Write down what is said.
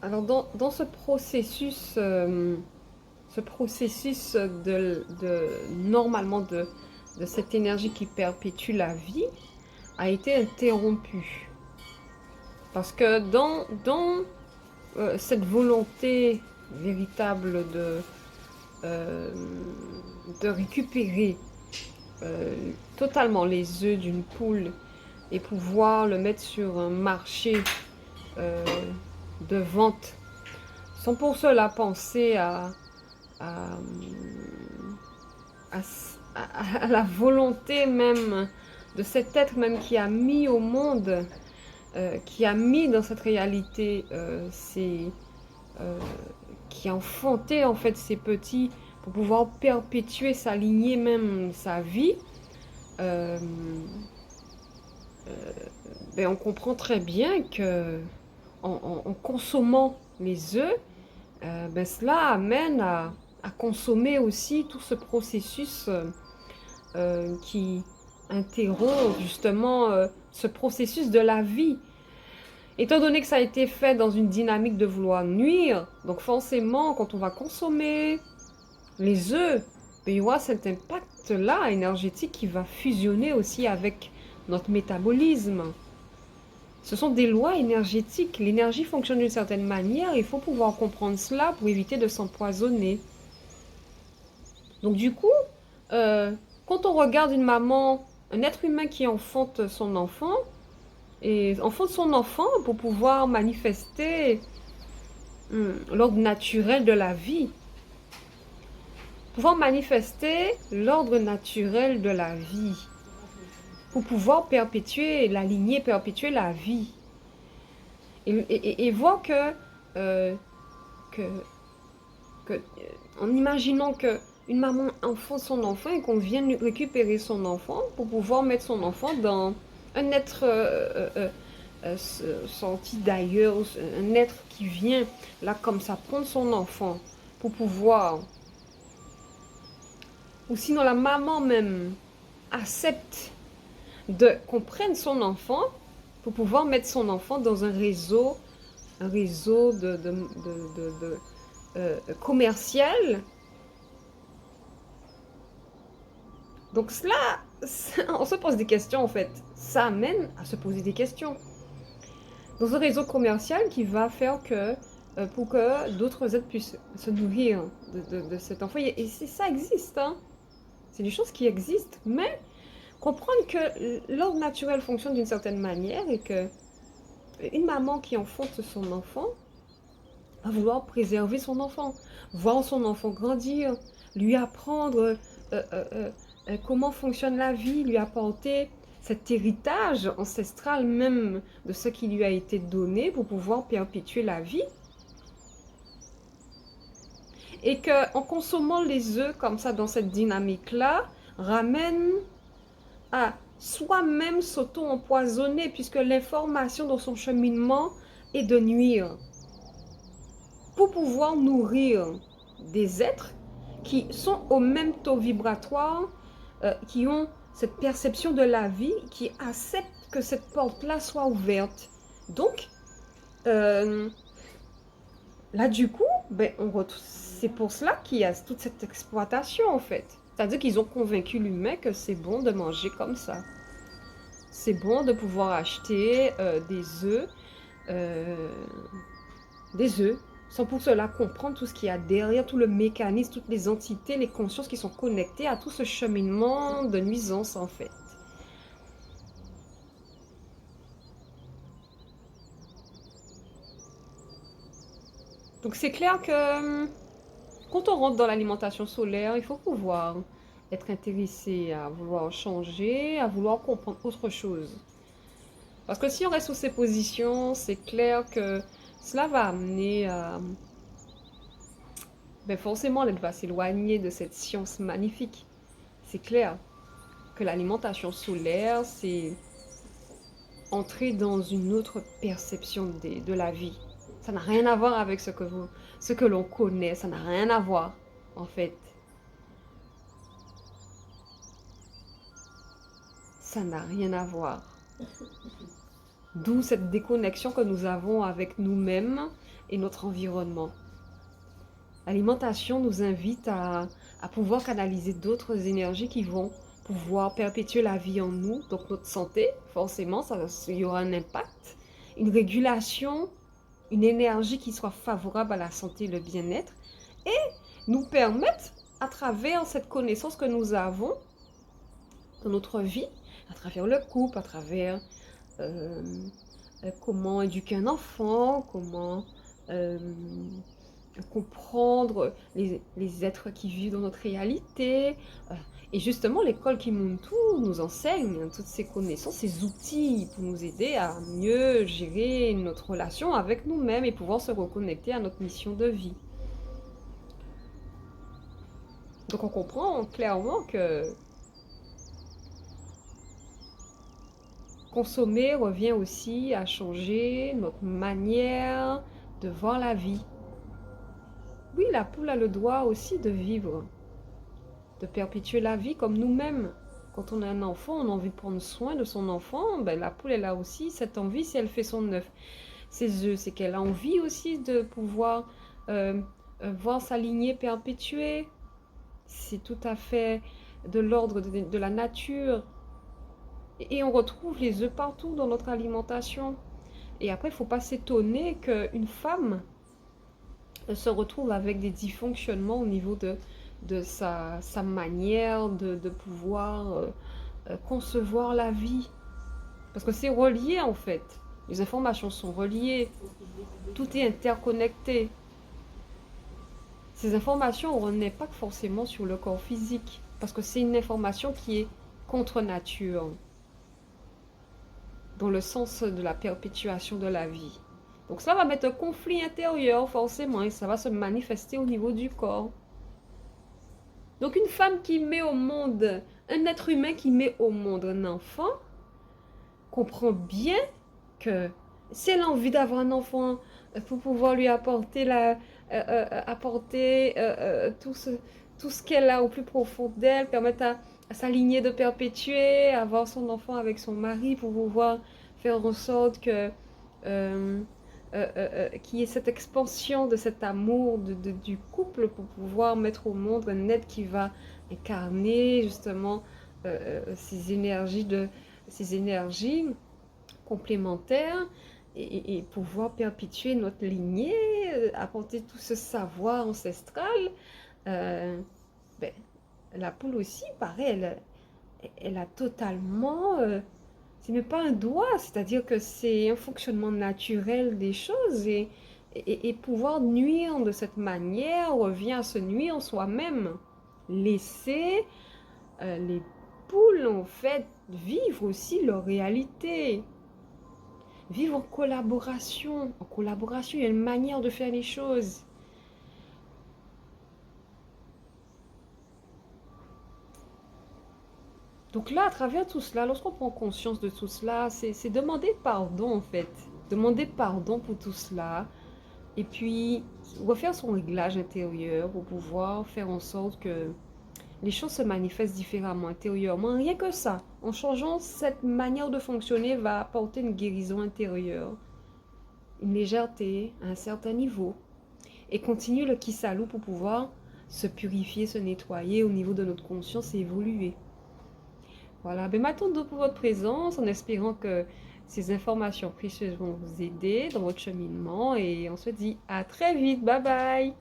Alors, dans ce processus normalement de cette énergie qui perpétue la vie a été interrompu. Parce que dans cette volonté véritable euh, de récupérer totalement les œufs d'une poule et pouvoir le mettre sur un marché euh, de vente, sans pour cela penser à, à, à la volonté même de cet être même qui a mis au monde, qui a mis dans cette réalité, euh, qui a enfanté en fait ces petits pour pouvoir perpétuer sa lignée même, sa vie, euh, ben on comprend très bien que en consommant les œufs, ben cela amène à consommer aussi tout ce processus qui interrompt justement ce processus de la vie. Étant donné que ça a été fait dans une dynamique de vouloir nuire, donc forcément, quand on va consommer les œufs, ben, il y aura cet impact-là énergétique qui va fusionner aussi avec notre métabolisme. Ce sont des lois énergétiques. L'énergie fonctionne d'une certaine manière. Il faut pouvoir comprendre cela pour éviter de s'empoisonner. Donc du coup, euh, quand on regarde une maman, un être humain qui enfante son enfant, et enfante son enfant pour pouvoir manifester l'ordre naturel de la vie, pouvoir manifester l'ordre naturel de la vie, pour pouvoir perpétuer la lignée, perpétuer la vie. Et voir euh, que, en imaginant que une maman enfante son enfant et qu'on vienne récupérer son enfant pour pouvoir mettre son enfant dans un être sorti d'ailleurs, un être qui vient là comme ça prendre son enfant pour pouvoir, ou sinon la maman même accepte de qu'on prenne son enfant pour pouvoir mettre son enfant dans un réseau commercial. Donc cela, on se pose des questions en fait. Ça amène à se poser des questions. Dans un réseau commercial qui va faire que, pour que d'autres êtres puissent se nourrir de cet enfant. Et ça existe, hein. C'est des choses qui existent. Mais comprendre que l'ordre naturel fonctionne d'une certaine manière et que une maman qui enfante son enfant va vouloir préserver son enfant, voir son enfant grandir, lui apprendre comment fonctionne la vie, lui apporter cet héritage ancestral même de ce qui lui a été donné pour pouvoir perpétuer la vie. Et qu'en consommant les œufs comme ça dans cette dynamique-là, ramène à soi-même s'auto-empoisonner puisque l'information dans son cheminement est de nuire pour pouvoir nourrir des êtres qui sont au même taux vibratoire, qui ont cette perception de la vie, qui acceptent que cette porte-là soit ouverte. Donc, euh, là, du coup, ben, c'est pour cela qu'il y a toute cette exploitation, en fait. C'est-à-dire qu'ils ont convaincu l'humain que c'est bon de manger comme ça. C'est bon de pouvoir acheter euh, des œufs, sans pour cela comprendre tout ce qu'il y a derrière, tout le mécanisme, toutes les entités, les consciences qui sont connectées à tout ce cheminement de nuisance en fait. Donc c'est clair que quand on rentre dans l'alimentation solaire, il faut pouvoir être intéressé à vouloir changer, à vouloir comprendre autre chose. Parce que si on reste sous ces positions, c'est clair que cela va amener à... Ben forcément, elle va s'éloigner de cette science magnifique. C'est clair que l'alimentation solaire, c'est entrer dans une autre perception de la vie. Ça n'a rien à voir avec ce que l'on connaît, ça n'a rien à voir, en fait. Ça n'a rien à voir. D'où cette déconnexion que nous avons avec nous-mêmes et notre environnement. L'alimentation nous invite à pouvoir canaliser d'autres énergies qui vont pouvoir perpétuer la vie en nous, donc notre santé, forcément, il y aura un impact, une régulation, une énergie qui soit favorable à la santé et le bien-être, et nous permettre, à travers cette connaissance que nous avons dans notre vie, à travers le couple, à travers comment éduquer un enfant, comment comprendre les êtres qui vivent dans notre réalité. Et justement, l'école Kimuntu nous enseigne toutes ces connaissances, ces outils pour nous aider à mieux gérer notre relation avec nous-mêmes et pouvoir se reconnecter à notre mission de vie. Donc on comprend clairement que consommer revient aussi à changer notre manière de voir la vie. Oui, la poule a le droit aussi de vivre, de perpétuer la vie comme nous-mêmes. Quand on a un enfant, on a envie de prendre soin de son enfant, ben, la poule, elle a aussi cette envie si elle fait son œuf. Ses œufs, c'est qu'elle a envie aussi de pouvoir voir sa lignée perpétuée. C'est tout à fait de l'ordre de la nature. Et on retrouve les œufs partout dans notre alimentation. Et après, il ne faut pas s'étonner qu'une femme se retrouve avec des dysfonctionnements au niveau de sa manière de pouvoir concevoir la vie. Parce que c'est relié en fait. Les informations sont reliées. Tout est interconnecté. Ces informations, on n'est pas forcément sur le corps physique. Parce que c'est une information qui est contre nature. Dans le sens de la perpétuation de la vie. Donc ça va mettre un conflit intérieur forcément et ça va se manifester au niveau du corps. Donc une femme qui met au monde, un être humain qui met au monde un enfant, comprend bien que si elle a envie d'avoir un enfant pour pouvoir lui apporter, tout ce qu'elle a au plus profond d'elle, permettre à sa lignée de perpétuer, avoir son enfant avec son mari pour pouvoir faire en sorte que qu'il y ait cette expansion de cet amour du couple pour pouvoir mettre au monde un être qui va incarner justement ces énergies complémentaires et pouvoir perpétuer notre lignée, apporter tout ce savoir ancestral. Ben, la poule aussi, pareil, elle a totalement... c'est même pas un doigt, c'est-à-dire que c'est un fonctionnement naturel des choses et pouvoir nuire de cette manière revient à se nuire soi-même. Laisser les poules en fait vivre aussi leur réalité. Vivre en collaboration. En collaboration, il y a une manière de faire les choses. Donc là, à travers tout cela, lorsqu'on prend conscience de tout cela, c'est demander pardon en fait. Demander pardon pour tout cela. Et puis, refaire son réglage intérieur pour pouvoir faire en sorte que les choses se manifestent différemment intérieurement. Rien que ça, en changeant cette manière de fonctionner, va apporter une guérison intérieure, une légèreté à un certain niveau. Et continuer le Kisalou pour pouvoir se purifier, se nettoyer au niveau de notre conscience et évoluer. Voilà, ben m'attendons pour votre présence en espérant que ces informations précieuses vont vous aider dans votre cheminement et on se dit à très vite, bye bye!